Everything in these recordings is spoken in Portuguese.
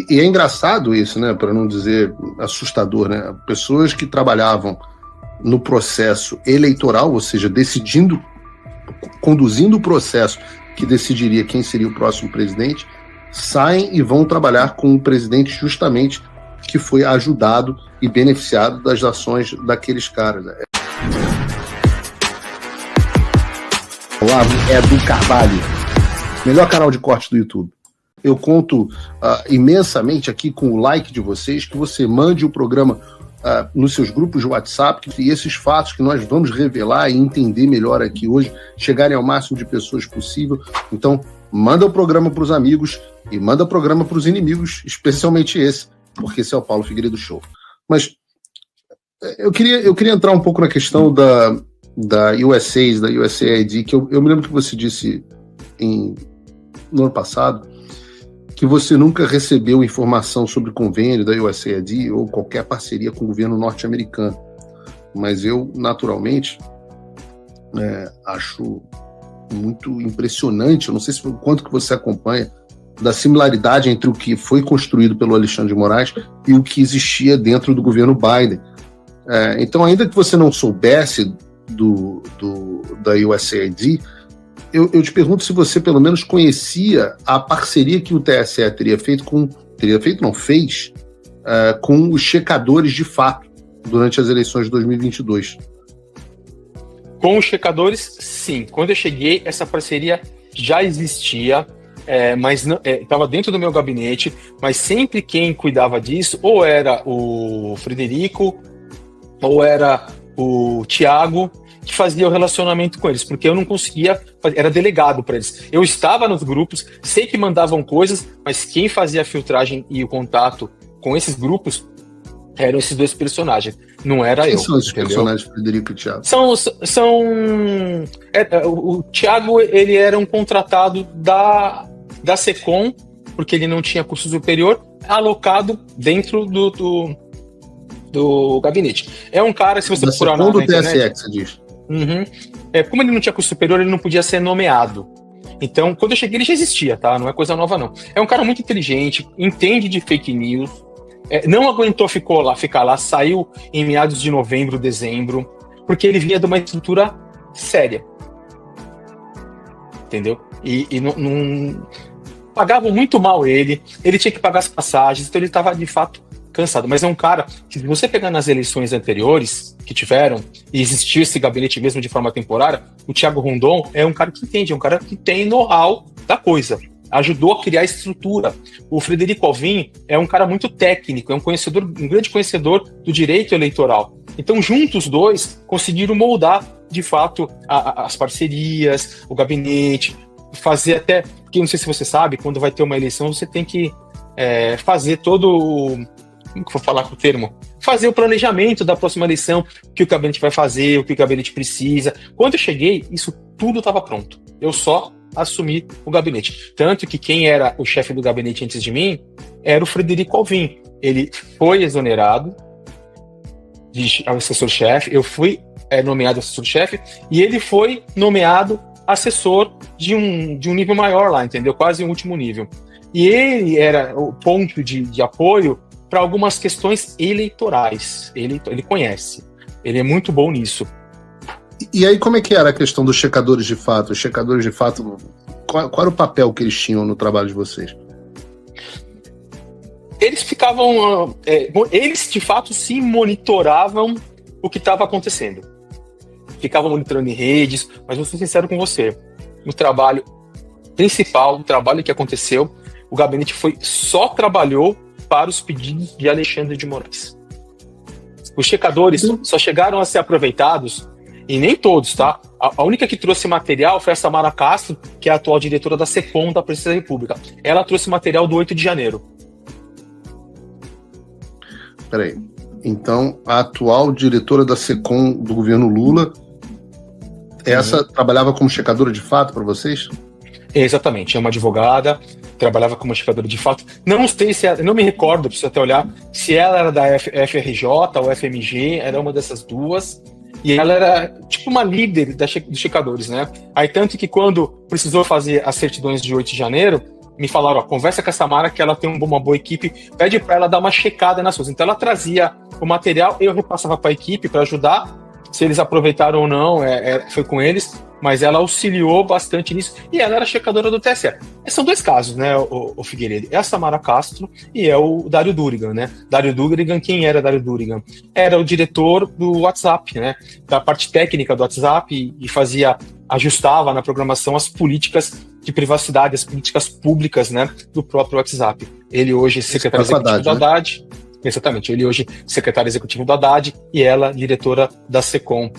E é engraçado isso, né? Para não dizer assustador, né? Pessoas que trabalhavam no processo eleitoral, ou seja, conduzindo o processo que decidiria quem seria o próximo presidente, saem e vão trabalhar com um presidente justamente que foi ajudado e beneficiado das ações daqueles caras. Olá, Edu Carvalho, melhor canal de corte do YouTube. Eu conto imensamente aqui com o like de vocês, que você mande o programa nos seus grupos de WhatsApp, e esses fatos que nós vamos revelar e entender melhor aqui hoje, chegarem ao máximo de pessoas possível. Então, manda o programa para os amigos e manda o programa para os inimigos, especialmente esse, porque esse é o Paulo Figueiredo Show. Mas eu queria entrar um pouco na questão da USAID, que eu me lembro que você disse no ano passado, que você nunca recebeu informação sobre convênio da USAID ou qualquer parceria com o governo norte-americano. Mas eu, naturalmente, acho muito impressionante, eu não sei o quanto que você acompanha, da similaridade entre o que foi construído pelo Alexandre de Moraes e o que existia dentro do governo Biden. Então, ainda que você não soubesse da USAID, eu te pergunto se você pelo menos conhecia a parceria que o TSE fez com os checadores de fato durante as eleições de 2022. Com os checadores, sim. Quando eu cheguei, essa parceria já existia, mas estava dentro do meu gabinete, mas sempre quem cuidava disso ou era o Frederico ou era o Tiago, que fazia o relacionamento com eles, porque eu não conseguia, era delegado para eles. Eu estava nos grupos, sei que mandavam coisas, mas quem fazia a filtragem e o contato com esses grupos eram esses dois personagens, não era eu. Quem são esses personagens, Frederico e Tiago? O Tiago, ele era um contratado da SECOM, porque ele não tinha curso superior, alocado dentro do gabinete. É um cara, se você procurar na internet... TSE, que você diz. Uhum. Como ele não tinha curso superior, ele não podia ser nomeado. Então, quando eu cheguei, ele já existia, tá? Não é coisa nova, não. É um cara muito inteligente, entende de fake news, não aguentou ficar lá, saiu em meados de novembro, dezembro, porque ele vinha de uma estrutura séria. Entendeu? E não pagavam muito mal ele tinha que pagar as passagens, então ele estava, de fato, cansado. Mas é um cara que, se você pegar nas eleições anteriores que tiveram, e existiu esse gabinete mesmo de forma temporária, o Thiago Rondon é um cara que entende, é um cara que tem know-how da coisa, ajudou a criar a estrutura. O Frederico Alvim é um cara muito técnico, é um grande conhecedor do direito eleitoral. Então, juntos os dois conseguiram moldar, de fato, as parcerias, o gabinete, fazer até, porque não sei se você sabe, quando vai ter uma eleição, você tem que fazer todo... Como que eu vou falar com o termo? Fazer o planejamento da próxima eleição, o que o gabinete vai fazer, o que o gabinete precisa. Quando eu cheguei, isso tudo estava pronto. Eu só assumi o gabinete. Tanto que quem era o chefe do gabinete antes de mim era o Frederico Alvim. Ele foi exonerado de assessor-chefe, eu fui nomeado assessor-chefe, e ele foi nomeado assessor de um nível maior lá, entendeu? Quase o último nível. E ele era o ponto de apoio para algumas questões eleitorais. Ele conhece. Ele é muito bom nisso. E aí, como é que era a questão dos checadores de fato? Os checadores de fato, qual era o papel que eles tinham no trabalho de vocês? Eles ficavam... eles, de fato, se monitoravam o que estava acontecendo. Ficavam monitorando em redes, mas vou ser sincero com você. O trabalho principal, o trabalho que aconteceu, o gabinete só trabalhou para os pedidos de Alexandre de Moraes. Os checadores só chegaram a ser aproveitados, e nem todos, tá? A única que trouxe material foi a Samara Castro, que é a atual diretora da SECOM da Presidência da República. Ela trouxe material do 8 de janeiro. Peraí. Então, a atual diretora da SECOM do governo Lula, essa trabalhava como checadora de fato para vocês? Exatamente, é uma advogada, trabalhava como checadora de fato. Não sei se não me recordo, preciso até olhar, se ela era da FRJ ou FMG, era uma dessas duas, e ela era tipo uma líder dos checadores, né? Aí tanto que quando precisou fazer as certidões de 8 de janeiro, me falaram, conversa com a Samara que ela tem uma boa equipe, pede para ela dar uma checada nas coisas. Então ela trazia o material, eu repassava para a equipe para ajudar, se eles aproveitaram ou não, foi com eles, mas ela auxiliou bastante nisso, e ela era checadora do TSE. São dois casos, né, o Figueiredo? É a Samara Castro e é o Dário Durigan, né? Dário Durigan, quem era Dário Durigan? Era o diretor do WhatsApp, né? Da parte técnica do WhatsApp e ajustava na programação as políticas de privacidade, as políticas públicas, né, do próprio WhatsApp. Ele hoje é secretário executivo do Haddad, né? Exatamente, ele hoje secretário executivo do Haddad e ela diretora da SECOM.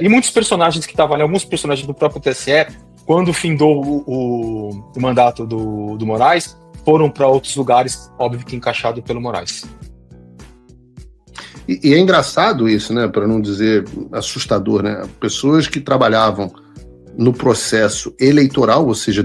E muitos personagens que estavam ali, alguns personagens do próprio TSE, quando findou o mandato do Moraes, foram para outros lugares, óbvio que encaixado pelo Moraes. E é engraçado isso, né, para não dizer assustador, né? Pessoas que trabalhavam no processo eleitoral, ou seja,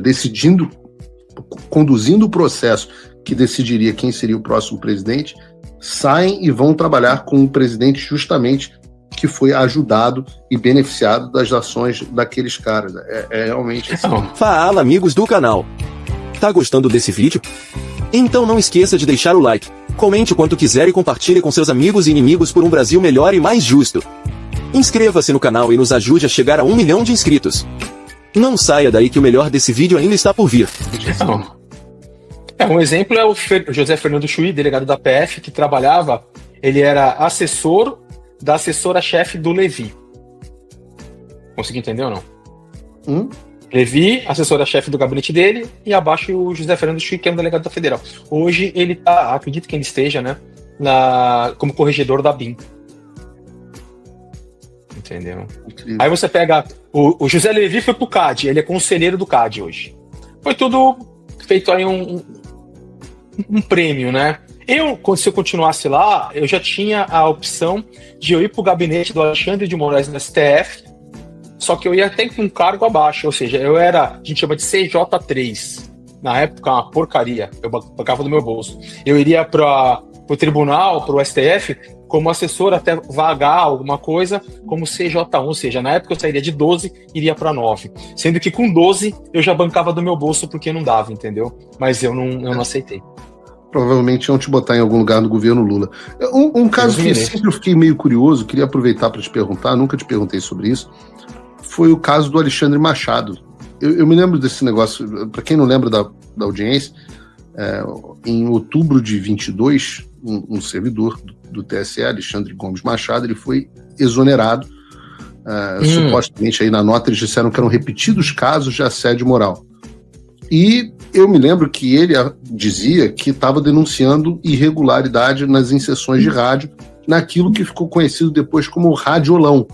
conduzindo o processo que decidiria quem seria o próximo presidente, saem e vão trabalhar com um presidente justamente que foi ajudado e beneficiado das ações daqueles caras. É realmente assim. Fala, amigos do canal. Tá gostando desse vídeo? Então não esqueça de deixar o like, comente o quanto quiser e compartilhe com seus amigos e inimigos por um Brasil melhor e mais justo. Inscreva-se no canal e nos ajude a chegar a 1 milhão de inscritos. Não saia daí que o melhor desse vídeo ainda está por vir. Um exemplo é o José Fernando Chuí, delegado da PF, que trabalhava, ele era assessor da assessora-chefe do Levi. Consegui entender ou não? Levi, assessora-chefe do gabinete dele, e abaixo o José Fernando Chuí, que é um delegado da Federal. Hoje ele está, acredito que ele esteja, né, como corregedor da BIM. Entendeu? Incrível. Aí você pega, o José Levi foi pro CAD, ele é conselheiro do CAD hoje. Foi tudo feito aí um prêmio, né? Se eu continuasse lá, eu já tinha a opção de eu ir pro gabinete do Alexandre de Moraes no STF, só que eu ia até com um cargo abaixo, ou seja, a gente chama de CJ3. Na época, uma porcaria, eu pagava do meu bolso. Eu iria pro tribunal, pro STF, como assessor até vagar alguma coisa, como CJ1, ou seja, na época eu sairia de 12 e iria para 9. Sendo que com 12 eu já bancava do meu bolso porque não dava, entendeu? Mas eu não aceitei. Provavelmente iam te botar em algum lugar no governo Lula. Um caso que sempre eu fiquei meio curioso, queria aproveitar para te perguntar, nunca te perguntei sobre isso, foi o caso do Alexandre Machado. Eu me lembro desse negócio, para quem não lembra da audiência, em outubro de 22, um servidor do TSE, Alexandre Gomes Machado, ele foi exonerado. Supostamente aí na nota eles disseram que eram repetidos casos de assédio moral. E eu me lembro que ele dizia que estava denunciando irregularidade nas inserções de rádio, naquilo que ficou conhecido depois como radiolão.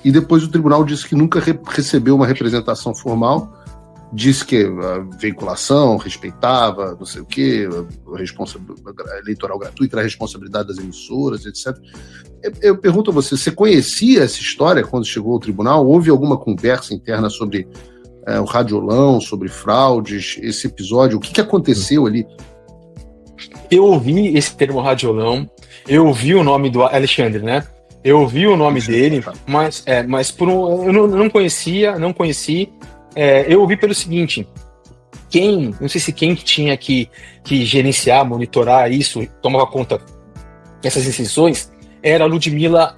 E depois o tribunal disse que nunca recebeu uma representação formal, disse que a veiculação respeitava, não sei o quê, a eleitoral gratuita, a responsabilidade das emissoras, etc. Eu pergunto a você conhecia essa história quando chegou ao tribunal? Houve alguma conversa interna sobre o radiolão, sobre fraudes, esse episódio? O que aconteceu ali? Eu ouvi esse termo radiolão, eu ouvi o nome do Alexandre, né? Eu ouvi o nome dele, mas eu não conheci. Eu ouvi pelo seguinte: não sei se quem tinha que gerenciar, monitorar isso, tomava conta dessas inserções, era a Ludmila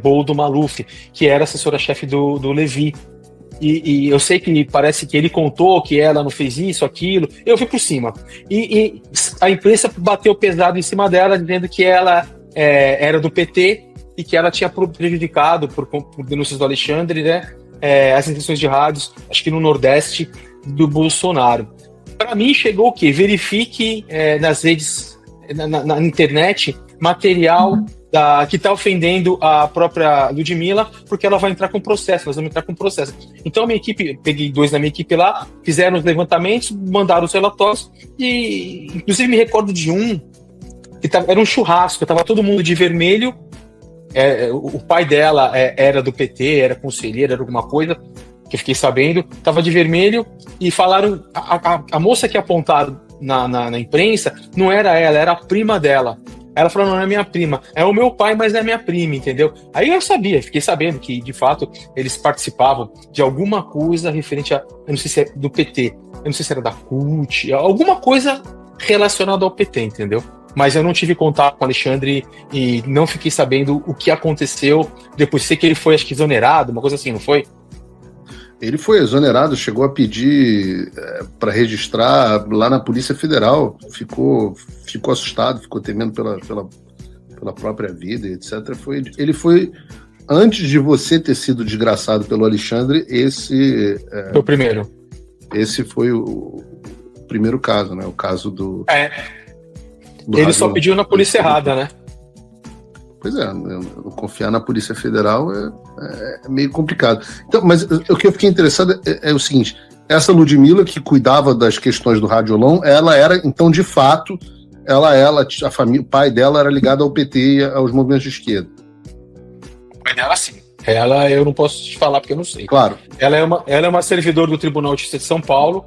Boldo Maluf, que era assessora-chefe do Levi. E eu sei que parece que ele contou que ela não fez isso, aquilo. Eu fui por cima. E a imprensa bateu pesado em cima dela, dizendo que ela era do PT e que ela tinha prejudicado, por denúncias do Alexandre, né, as intenções de rádios, acho que no Nordeste, do Bolsonaro. Para mim, chegou o quê? Verifique nas redes, na internet, material que está ofendendo a própria Ludmila, porque ela vai entrar com processo, nós vamos entrar com processo. Então a minha equipe, peguei 2 da minha equipe lá, fizeram os levantamentos, mandaram os relatórios, e inclusive me recordo de um, que era um churrasco, estava todo mundo de vermelho, o pai dela era do PT, era conselheiro, era alguma coisa, que eu fiquei sabendo, estava de vermelho, e falaram, a moça que apontaram na imprensa, não era ela, era a prima dela. Ela falou, não é minha prima, é o meu pai, mas é minha prima, entendeu? Aí eu fiquei sabendo que, de fato, eles participavam de alguma coisa referente a, eu não sei se é do PT, eu não sei se era da CUT, alguma coisa relacionada ao PT, entendeu? Mas eu não tive contato com o Alexandre e não fiquei sabendo o que aconteceu depois. Sei que ele foi, acho que, exonerado, uma coisa assim, não foi? Ele foi exonerado, chegou a pedir para registrar lá na Polícia Federal, ficou assustado, ficou temendo pela própria vida, etc. Ele foi, antes de você ter sido desgraçado pelo Alexandre, esse... Foi o primeiro. Esse foi o primeiro caso, né? O caso do... Ele só pediu na polícia errada, né? Pois é, confiar na Polícia Federal é meio complicado. Então, mas o que eu fiquei interessado é o seguinte: essa Ludmilla, que cuidava das questões do Radiolão, ela era, então, de fato, a família, o pai dela era ligado ao PT e aos movimentos de esquerda. O pai dela, sim. Ela, eu não posso te falar porque eu não sei. Claro. Ela é uma servidora do Tribunal de Justiça de São Paulo,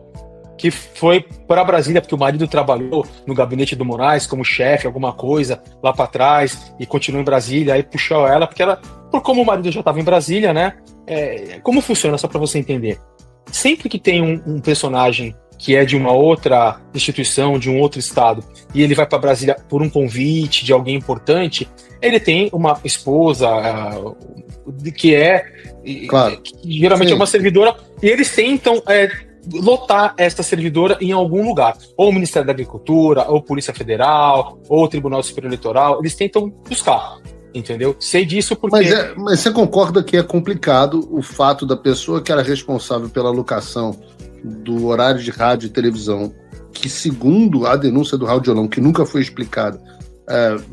que foi para Brasília porque o marido trabalhou no gabinete do Moraes como chefe, alguma coisa lá para trás, e continuou em Brasília. Aí puxou ela, porque por como o marido já estava em Brasília, né? Como funciona, só para você entender? Sempre que tem um personagem que é de uma outra instituição, de um outro estado, e ele vai para Brasília por um convite de alguém importante, ele tem uma esposa que claro. Que geralmente Sim. é uma servidora, e eles tentam lotar esta servidora em algum lugar, ou o Ministério da Agricultura, ou Polícia Federal, ou o Tribunal Superior Eleitoral. Eles tentam buscar, entendeu? Sei disso porque... Mas você concorda que é complicado o fato da pessoa que era responsável pela alocação do horário de rádio e televisão, que, segundo a denúncia do Radiolão, que nunca foi explicada,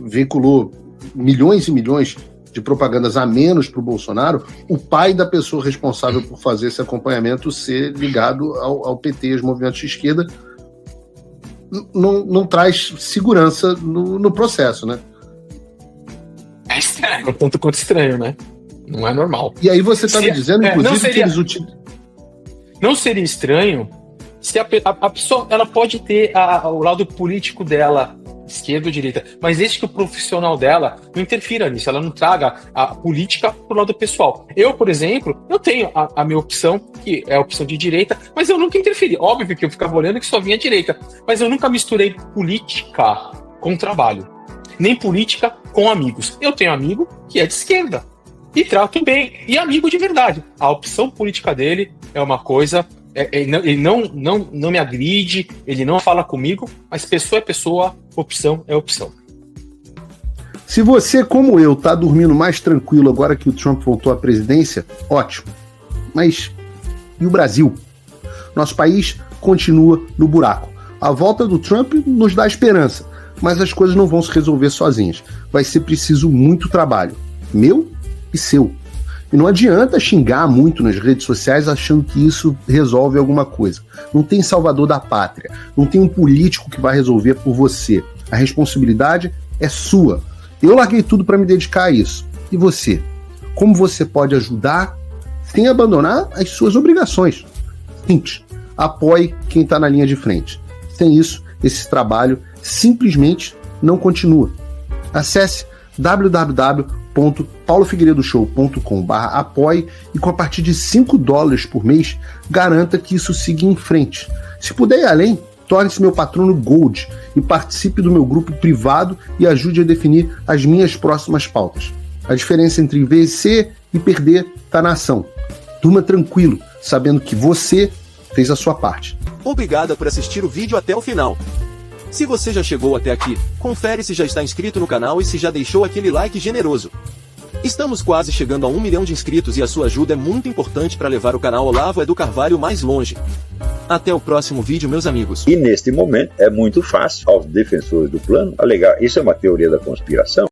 vinculou milhões e milhões de propagandas a menos para o Bolsonaro, o pai da pessoa responsável por fazer esse acompanhamento ser ligado ao PT, aos movimentos de esquerda, não traz segurança no processo, né? É estranho, tanto quanto estranho, né? Não é normal. E aí você está me dizendo, inclusive, que eles utilizam... Não seria estranho se a pessoa ela pode ter o lado político dela, esquerda ou direita, mas desde que o profissional dela não interfira nisso, ela não traga a política pro lado pessoal. Eu, por exemplo, eu tenho a minha opção, que é a opção de direita, mas eu nunca interferi. Óbvio que eu ficava olhando que só vinha direita, mas eu nunca misturei política com trabalho, nem política com amigos. Eu tenho amigo que é de esquerda e trato bem, e amigo de verdade. A opção política dele é uma coisa... Ele não me agride, ele não fala comigo, mas pessoa é pessoa, opção é opção. Se você, como eu, tá dormindo mais tranquilo agora que o Trump voltou à presidência, ótimo. Mas e o Brasil? Nosso país continua no buraco. A volta do Trump nos dá esperança, mas as coisas não vão se resolver sozinhas. Vai ser preciso muito trabalho, meu e seu. E não adianta xingar muito nas redes sociais achando que isso resolve alguma coisa. Não tem salvador da pátria. Não tem um político que vai resolver por você. A responsabilidade é sua. Eu larguei tudo para me dedicar a isso. E você? Como você pode ajudar sem abandonar as suas obrigações? Simples. Apoie quem está na linha de frente. Sem isso, esse trabalho simplesmente não continua. Acesse www.paulofigueiredoshow.com/apoie e com a partir de $5 por mês, garanta que isso siga em frente. Se puder ir além, torne-se meu patrono Gold e participe do meu grupo privado e ajude a definir as minhas próximas pautas. A diferença entre vencer e perder está na ação. Durma tranquilo, sabendo que você fez a sua parte. Obrigada por assistir o vídeo até o final. Se você já chegou até aqui, confere se já está inscrito no canal e se já deixou aquele like generoso. Estamos quase chegando a 1 milhão de inscritos e a sua ajuda é muito importante para levar o canal Olavo Edu Carvalho mais longe. Até o próximo vídeo, meus amigos. E neste momento é muito fácil aos defensores do plano alegar isso é uma teoria da conspiração.